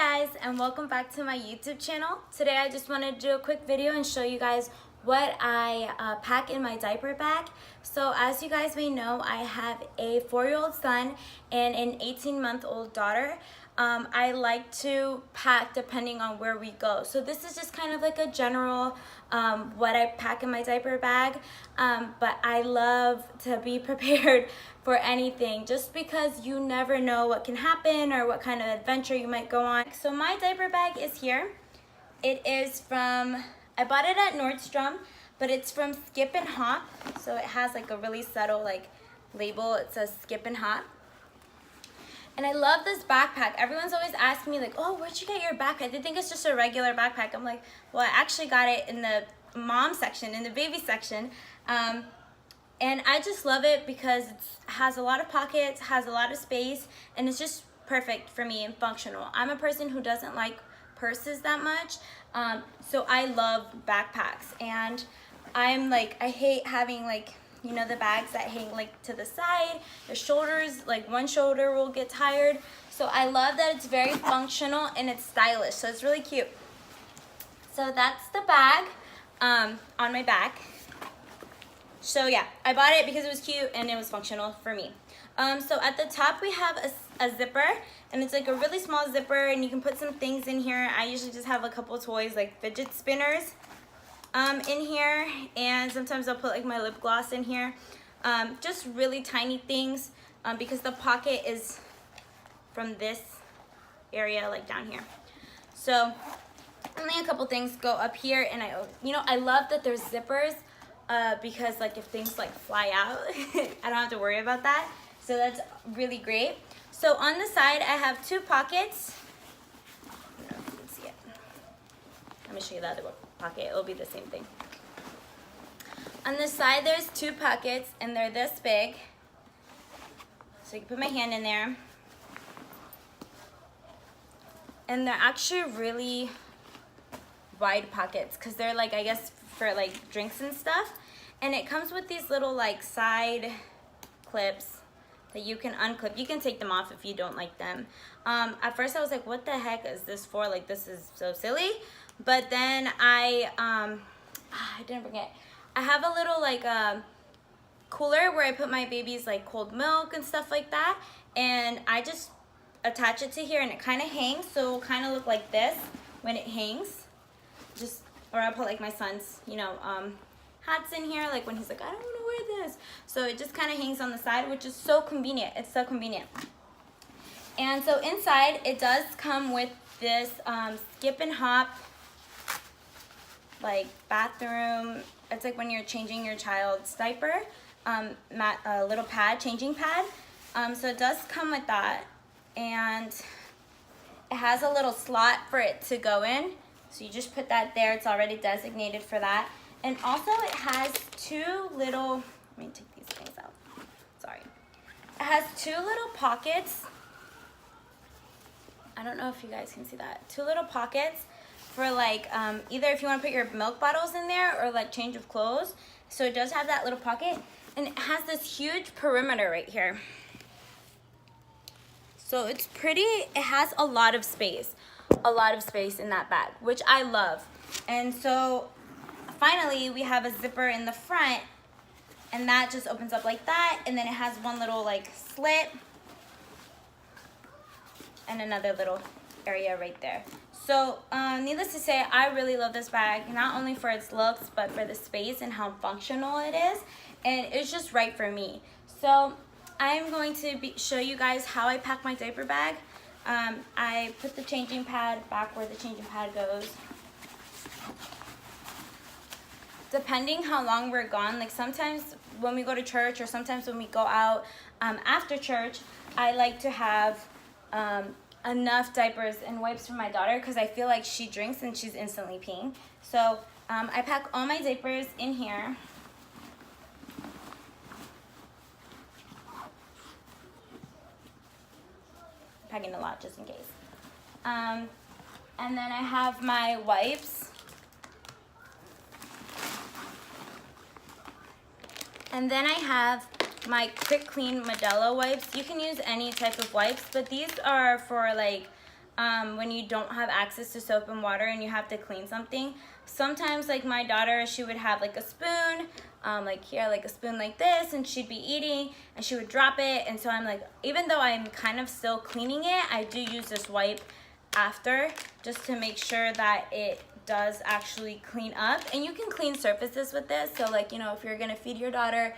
guys, and welcome back to my YouTube channel. Today I just wanted to do a quick video and show you guys what I pack in my diaper bag. So as you guys may know, I have a 4-year-old son and an 18-month-old daughter. I like to pack depending on where we go. So this is just kind of like a general what I pack in my diaper bag, but I love to be prepared for anything just because you never know what can happen or what kind of adventure you might go on. So my diaper bag is here. It is from, I bought it at Nordstrom, but it's from Skip and Hop. So it has like a really subtle like label. It says Skip and Hop. And I love this backpack. Everyone's always asking me like, oh, where'd you get your backpack? They think it's just a regular backpack. I'm like, well, I actually got it in the mom section, in the baby section. And I just love it because it has a lot of pockets, has a lot of space, and it's just perfect for me and functional. I'm a person who doesn't like purses that much, so I love backpacks. And I'm like, I hate having like, you know, the bags that hang like to the side, the shoulders, like one shoulder will get tired. So I love that it's very functional and it's stylish, so it's really cute. So that's the bag on my back. So yeah, I bought it because it was cute and it was functional for me. So at the top we have a zipper, and it's like a really small zipper, and you can put some things in here. I usually just have a couple toys like fidget spinners in here, and sometimes I'll put like my lip gloss in here. Just really tiny things because the pocket is from this area like down here. So only a couple things go up here, and I love that there's zippers because like if things like fly out, I don't have to worry about that. So that's really great. So on the side I have 2 pockets. I don't know if you can see it. Let me show you the other pocket. It'll be the same thing. On the side there's 2 pockets, and they're this big. So you can put my hand in there. And they're actually really wide pockets because they're like, I guess, for like drinks and stuff. And it comes with these little like side clips that you can unclip. You can take them off if you don't like them. At first I was like, what the heck is this for? Like, this is so silly. But then I didn't bring it. I have a little like cooler where I put my baby's like cold milk and stuff like that. And I just attach it to here, and it kind of hangs. So it'll kind of look like this when it hangs. Or I'll put like my son's, hats in here, like when he's like, I don't want to wear this. So it just kind of hangs on the side, which is so convenient. It's so convenient. And so inside, it does come with this Skip and Hop, like bathroom. It's like when you're changing your child's diaper, a little pad, changing pad. So it does come with that. And it has a little slot for it to go in. So you just put that there. It's already designated for that. And also it has 2 little, let me take these things out. Sorry. It has 2 little pockets. I don't know if you guys can see that. 2 little pockets for like, either if you want to put your milk bottles in there or like change of clothes. So it does have that little pocket. And it has this huge perimeter right here. So it's pretty, it has a lot of space. A lot of space in that bag, which I love. And so finally we have a zipper in the front, and that just opens up like that, and then it has one little like slit and another little area right there. So needless to say, I really love this bag, not only for its looks but for the space and how functional it is, and it's just right for me. So I'm going to show you guys how I pack my diaper bag. I put the changing pad back where the changing pad goes. Depending how long we're gone, like sometimes when we go to church or sometimes when we go out after church, I like to have enough diapers and wipes for my daughter because I feel like she drinks and she's instantly peeing. So I pack all my diapers in here. Packing a lot just in case. And then I have my wipes. And then I have my Quick Clean Modelo wipes. You can use any type of wipes, but these are for like when you don't have access to soap and water and you have to clean something. Sometimes, like my daughter, she would have like a spoon, like here, like a spoon like this, and she'd be eating and she would drop it. And so I'm like, even though I'm kind of still cleaning it, I do use this wipe after just to make sure that it does actually clean up. And you can clean surfaces with this. So like, you know, if you're gonna feed your daughter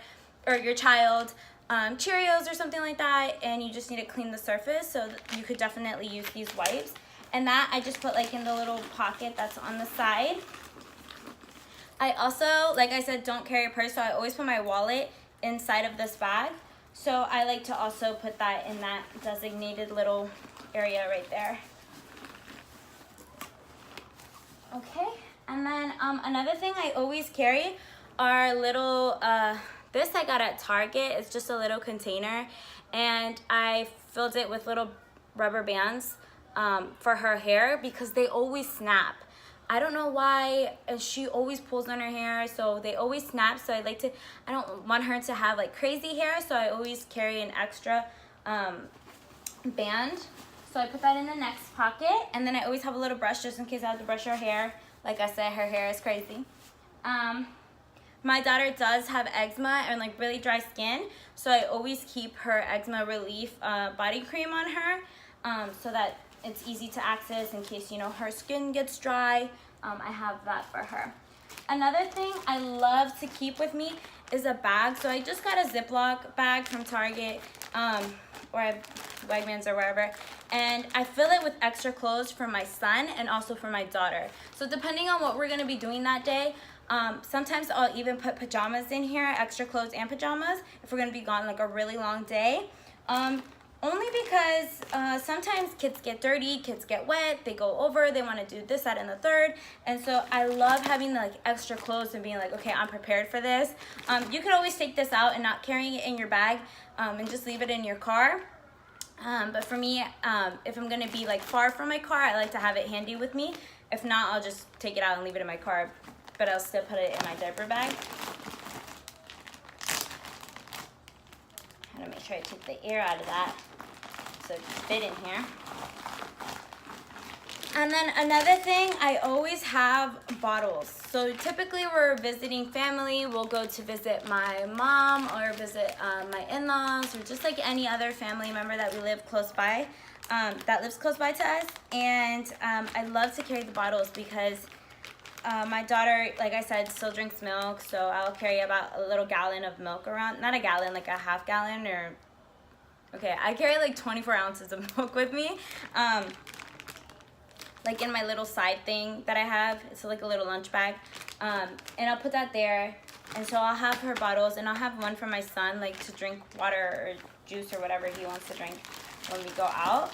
or your child Cheerios or something like that, and you just need to clean the surface, so you could definitely use these wipes. And that I just put like in the little pocket that's on the side. I also, like I said, don't carry a purse, so I always put my wallet inside of this bag. So I like to also put that in that designated little area right there. Okay, and then another thing I always carry are little, this I got at Target. It's just a little container, and I filled it with little rubber bands for her hair because they always snap. I don't know why, and she always pulls on her hair, so they always snap. So I don't want her to have like crazy hair, so I always carry an extra band. So I put that in the next pocket, and then I always have a little brush just in case I have to brush her hair. Like I said, her hair is crazy. My daughter does have eczema and like really dry skin, so I always keep her eczema relief body cream on her so that it's easy to access in case, you know, her skin gets dry. I have that for her. Another thing I love to keep with me is a bag. So I just got a Ziploc bag from Target or Wegmans or wherever, and I fill it with extra clothes for my son and also for my daughter. So depending on what we're gonna be doing that day, sometimes I'll even put pajamas in here, extra clothes and pajamas, if we're gonna be gone like a really long day. Only because sometimes kids get dirty, kids get wet, they go over, they want to do this, that, and the third. And so I love having like extra clothes and being like, okay, I'm prepared for this. You could always take this out and not carrying it in your bag and just leave it in your car. But for me, if I'm gonna be like far from my car, I like to have it handy with me. If not, I'll just take it out and leave it in my car, but I'll still put it in my diaper bag. I'm gonna make sure I take the air out of that so it can fit in here. And then another thing, I always have bottles. So typically we're visiting family, we'll go to visit my mom or visit my in-laws or just like any other family member that we live close by, that lives close by to us. And I love to carry the bottles because my daughter, like I said, still drinks milk, so I'll carry about a little gallon of milk around. Not a gallon, like a half gallon or, okay, I carry like 24 ounces of milk with me. Like in my little side thing that I have. It's like a little lunch bag. And I'll put that there. And so I'll have her bottles, and I'll have one for my son, like to drink water or juice or whatever he wants to drink when we go out.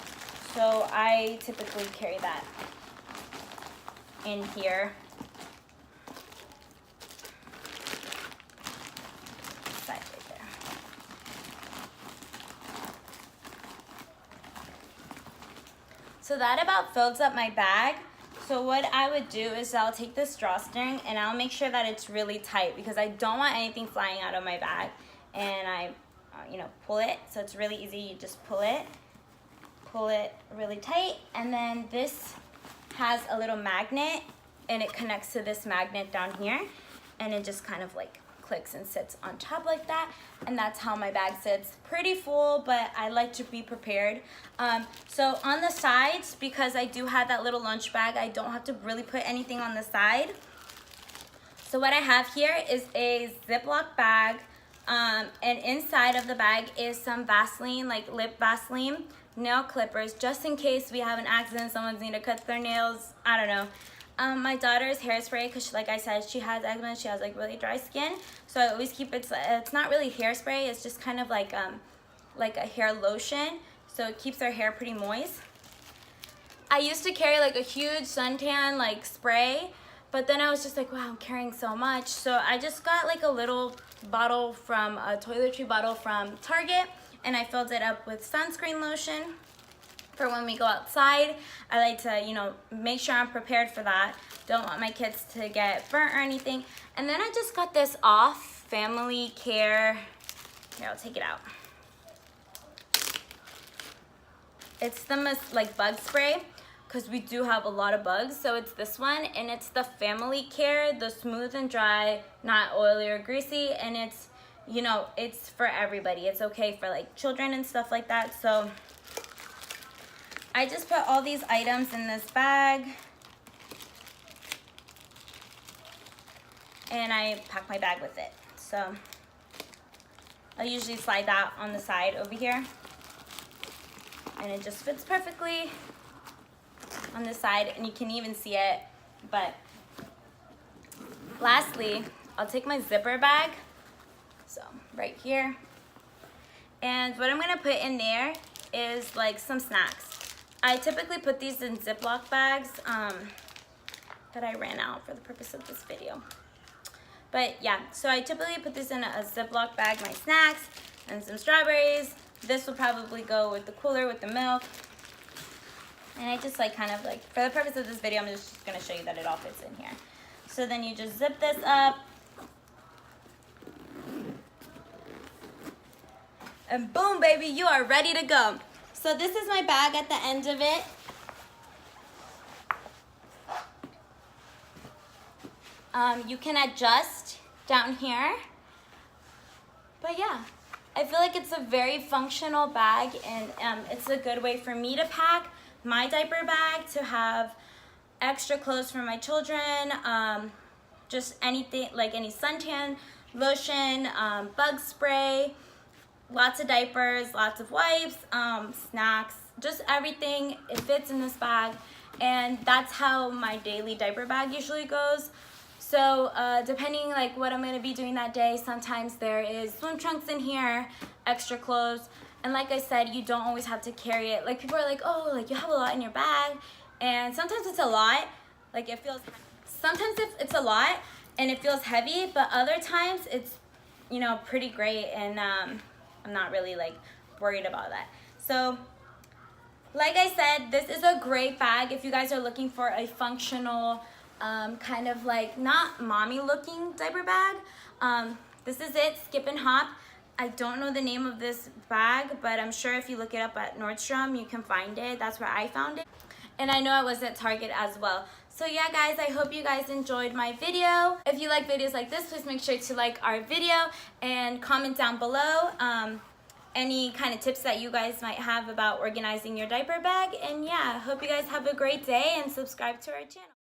So I typically carry that in here. So that about fills up my bag. So what I would do is I'll take this drawstring and I'll make sure that it's really tight because I don't want anything flying out of my bag. And I, you know, pull it. So it's really easy. You just pull it really tight. And then this has a little magnet and it connects to this magnet down here. And it just kind of like clicks and sits on top like that, and that's how my bag sits. Pretty full, but I like to be prepared. So on the sides, because I do have that little lunch bag, I don't have to really put anything on the side. So what I have here is a Ziploc bag, and inside of the bag is some Vaseline, like lip Vaseline, nail clippers, just in case we have an accident, someone's need to cut their nails, I don't know. My daughter's hairspray, because like I said, she has eczema, she has like really dry skin, so I always keep it, it's not really hairspray, it's just kind of like a hair lotion, so it keeps her hair pretty moist. I used to carry like a huge suntan like spray, but then I was just like, wow, I'm carrying so much, so I just got like a little bottle from a toiletry bottle from Target, and I filled it up with sunscreen lotion. For when we go outside, I like to, you know, make sure I'm prepared for that. Don't want my kids to get burnt or anything. And then I just got this off Family Care. Here, I'll take it out. It's the like bug spray. because we do have a lot of bugs. So it's this one, and it's the Family Care, the smooth and dry, not oily or greasy, and it's, you know, it's for everybody. It's okay for like children and stuff like that. So I just put all these items in this bag, and I pack my bag with it. So I'll usually slide that on the side over here, and it just fits perfectly on this side, and you can even see it. But lastly, I'll take my zipper bag, so right here, and what I'm gonna put in there is like some snacks. I typically put these in Ziploc bags that I ran out for the purpose of this video. But yeah, so I typically put this in a Ziploc bag, my snacks, and some strawberries. This will probably go with the cooler with the milk. And I just like kind of like, for the purpose of this video, I'm just gonna show you that it all fits in here. So then you just zip this up. And boom, baby, you are ready to go. So this is my bag at the end of it. You can adjust down here. But yeah, I feel like it's a very functional bag, and it's a good way for me to pack my diaper bag, to have extra clothes for my children, just anything, like any suntan lotion, bug spray, lots of diapers, lots of wipes, snacks, just everything. It fits in this bag, and that's how my daily diaper bag usually goes. So depending like what I'm gonna be doing that day, sometimes there is swim trunks in here, extra clothes, and like I said, you don't always have to carry it. Like people are like, oh, like you have a lot in your bag, and sometimes it's a lot, like it feels, sometimes it's a lot and it feels heavy, but other times it's, you know, pretty great, and I'm not really like worried about that. So like I said, this is a great bag if you guys are looking for a functional, kind of like not mommy looking diaper bag. This is it, Skip and Hop. I don't know the name of this bag, but I'm sure if you look it up at Nordstrom, you can find it. That's where I found it. And I know it was at Target as well. So yeah, guys, I hope you guys enjoyed my video. If you like videos like this, please make sure to like our video and comment down below any kind of tips that you guys might have about organizing your diaper bag. And yeah, hope you guys have a great day, and subscribe to our channel.